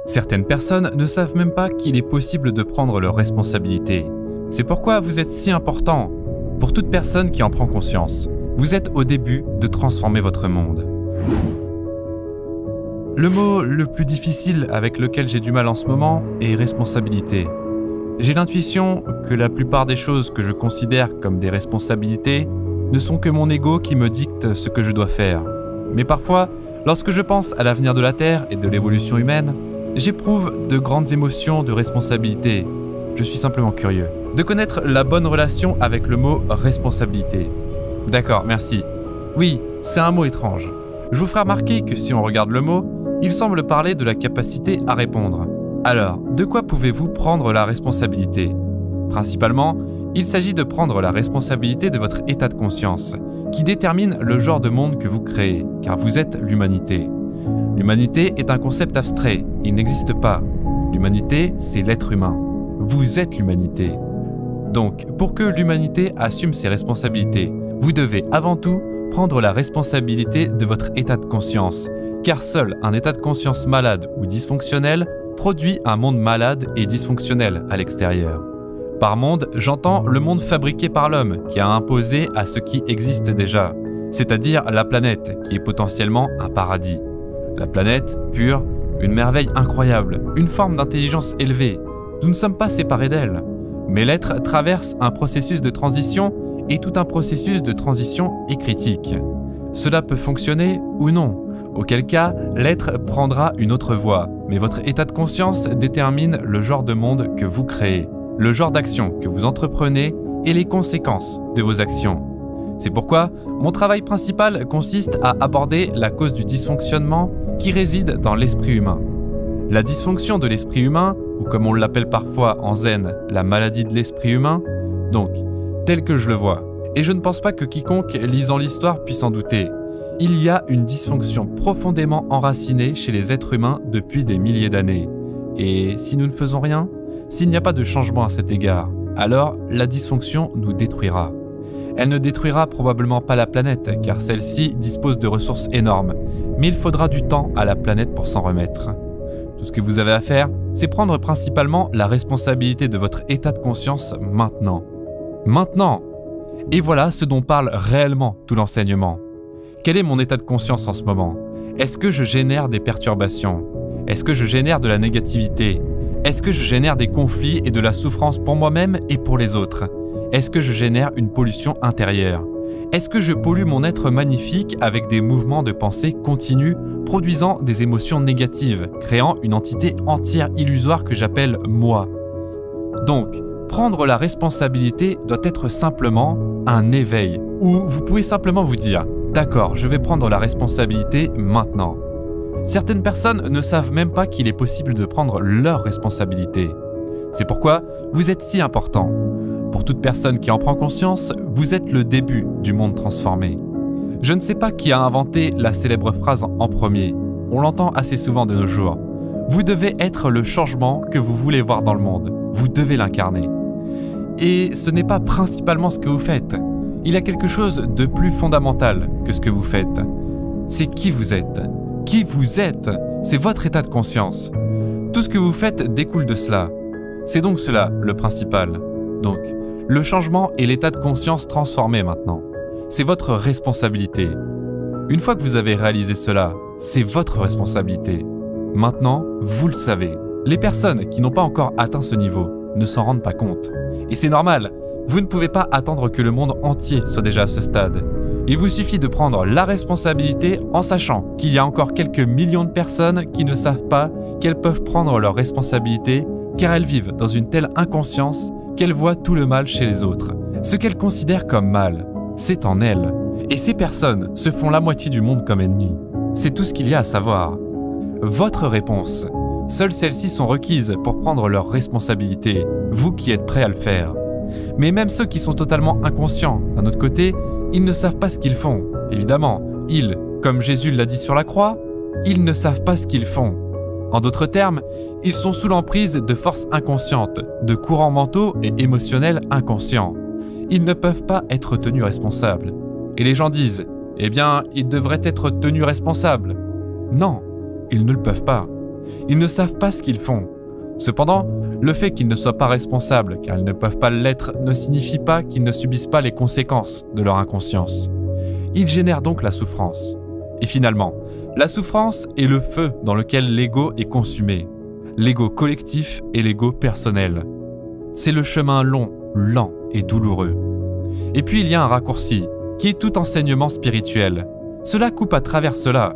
Certaines personnes ne savent même pas qu'il est possible de prendre leurs responsabilités. C'est pourquoi vous êtes si important. Pour toute personne qui en prend conscience, vous êtes au début de transformer votre monde. Le mot le plus difficile avec lequel j'ai du mal en ce moment est responsabilité. J'ai l'intuition que la plupart des choses que je considère comme des responsabilités ne sont que mon ego qui me dicte ce que je dois faire. Mais parfois, lorsque je pense à l'avenir de la Terre et de l'évolution humaine, j'éprouve de grandes émotions de responsabilité. Je suis simplement curieux de connaître la bonne relation avec le mot responsabilité. D'accord, merci. Oui, c'est un mot étrange. Je vous ferai remarquer que si on regarde le mot, il semble parler de la capacité à répondre. Alors, de quoi pouvez-vous prendre la responsabilité? Principalement, il s'agit de prendre la responsabilité de votre état de conscience, qui détermine le genre de monde que vous créez, car vous êtes l'humanité. L'humanité est un concept abstrait, il n'existe pas. L'humanité, c'est l'être humain. Vous êtes l'humanité. Donc, pour que l'humanité assume ses responsabilités, vous devez avant tout prendre la responsabilité de votre état de conscience, car seul un état de conscience malade ou dysfonctionnel produit un monde malade et dysfonctionnel à l'extérieur. Par monde, j'entends le monde fabriqué par l'homme qui a imposé à ce qui existe déjà, c'est-à-dire la planète qui est potentiellement un paradis. La planète, pure, une merveille incroyable, une forme d'intelligence élevée. Nous ne sommes pas séparés d'elle. Mais l'être traverse un processus de transition et tout un processus de transition est critique. Cela peut fonctionner ou non, auquel cas l'être prendra une autre voie, mais votre état de conscience détermine le genre de monde que vous créez, le genre d'action que vous entreprenez et les conséquences de vos actions. C'est pourquoi mon travail principal consiste à aborder la cause du dysfonctionnement qui réside dans l'esprit humain. La dysfonction de l'esprit humain, ou comme on l'appelle parfois en zen, la maladie de l'esprit humain, donc, tel que je le vois, et je ne pense pas que quiconque lisant l'histoire puisse en douter, il y a une dysfonction profondément enracinée chez les êtres humains depuis des milliers d'années. Et si nous ne faisons rien, s'il n'y a pas de changement à cet égard, alors la dysfonction nous détruira. Elle ne détruira probablement pas la planète, car celle-ci dispose de ressources énormes, mais il faudra du temps à la planète pour s'en remettre. Tout ce que vous avez à faire, c'est prendre principalement la responsabilité de votre état de conscience maintenant. Maintenant! Et voilà ce dont parle réellement tout l'enseignement. Quel est mon état de conscience en ce moment? Est-ce que je génère des perturbations? Est-ce que je génère de la négativité? Est-ce que je génère des conflits et de la souffrance pour moi-même et pour les autres? Est-ce que je génère une pollution intérieure? Est-ce que je pollue mon être magnifique avec des mouvements de pensée continus, produisant des émotions négatives, créant une entité entière illusoire que j'appelle moi? Donc, prendre la responsabilité doit être simplement un éveil, où vous pouvez simplement vous dire « D'accord, je vais prendre la responsabilité maintenant ». Certaines personnes ne savent même pas qu'il est possible de prendre leur responsabilité. C'est pourquoi vous êtes si important. Pour toute personne qui en prend conscience, vous êtes le début du monde transformé. Je ne sais pas qui a inventé la célèbre phrase en premier. On l'entend assez souvent de nos jours. Vous devez être le changement que vous voulez voir dans le monde. Vous devez l'incarner. Et ce n'est pas principalement ce que vous faites. Il y a quelque chose de plus fondamental que ce que vous faites. C'est qui vous êtes. Qui vous êtes, c'est votre état de conscience. Tout ce que vous faites découle de cela. C'est donc cela le principal. Donc, le changement est l'état de conscience transformé maintenant. C'est votre responsabilité. Une fois que vous avez réalisé cela, c'est votre responsabilité. Maintenant, vous le savez. Les personnes qui n'ont pas encore atteint ce niveau ne s'en rendent pas compte. Et c'est normal, vous ne pouvez pas attendre que le monde entier soit déjà à ce stade. Il vous suffit de prendre la responsabilité en sachant qu'il y a encore quelques millions de personnes qui ne savent pas qu'elles peuvent prendre leurs responsabilités car elles vivent dans une telle inconscience qu'elles voient tout le mal chez les autres. Ce qu'elles considèrent comme mal, c'est en elles. Et ces personnes se font la moitié du monde comme ennemies. C'est tout ce qu'il y a à savoir. Votre réponse, seules celles-ci sont requises pour prendre leurs responsabilités, vous qui êtes prêts à le faire. Mais même ceux qui sont totalement inconscients, d'un autre côté, ils ne savent pas ce qu'ils font. Évidemment, ils, comme Jésus l'a dit sur la croix, ils ne savent pas ce qu'ils font. En d'autres termes, ils sont sous l'emprise de forces inconscientes, de courants mentaux et émotionnels inconscients. Ils ne peuvent pas être tenus responsables. Et les gens disent, eh bien, ils devraient être tenus responsables. Non, ils ne le peuvent pas. Ils ne savent pas ce qu'ils font. Cependant, le fait qu'ils ne soient pas responsables, car ils ne peuvent pas l'être, ne signifie pas qu'ils ne subissent pas les conséquences de leur inconscience. Ils génèrent donc la souffrance. Et finalement, la souffrance est le feu dans lequel l'ego est consumé. L'ego collectif et l'ego personnel. C'est le chemin long, lent et douloureux. Et puis il y a un raccourci, qui est tout enseignement spirituel. Cela coupe à travers cela.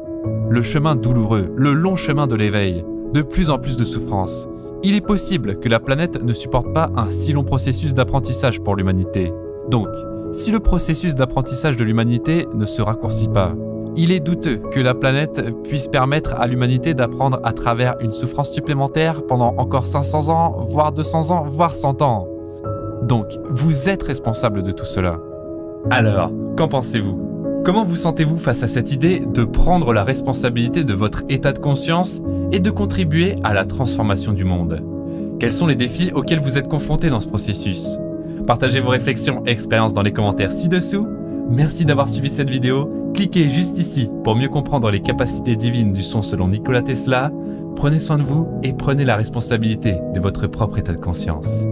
Le chemin douloureux, le long chemin de l'éveil, de plus en plus de souffrance. Il est possible que la planète ne supporte pas un si long processus d'apprentissage pour l'humanité. Donc, si le processus d'apprentissage de l'humanité ne se raccourcit pas, il est douteux que la planète puisse permettre à l'humanité d'apprendre à travers une souffrance supplémentaire pendant encore 500 ans, voire 200 ans, voire 100 ans. Donc, vous êtes responsable de tout cela. Alors, qu'en pensez-vous ? Comment vous sentez-vous face à cette idée de prendre la responsabilité de votre état de conscience et de contribuer à la transformation du monde? Quels sont les défis auxquels vous êtes confrontés dans ce processus? Partagez vos réflexions et expériences dans les commentaires ci-dessous. Merci d'avoir suivi cette vidéo. Cliquez juste ici pour mieux comprendre les capacités divines du son selon Nikola Tesla. Prenez soin de vous et prenez la responsabilité de votre propre état de conscience.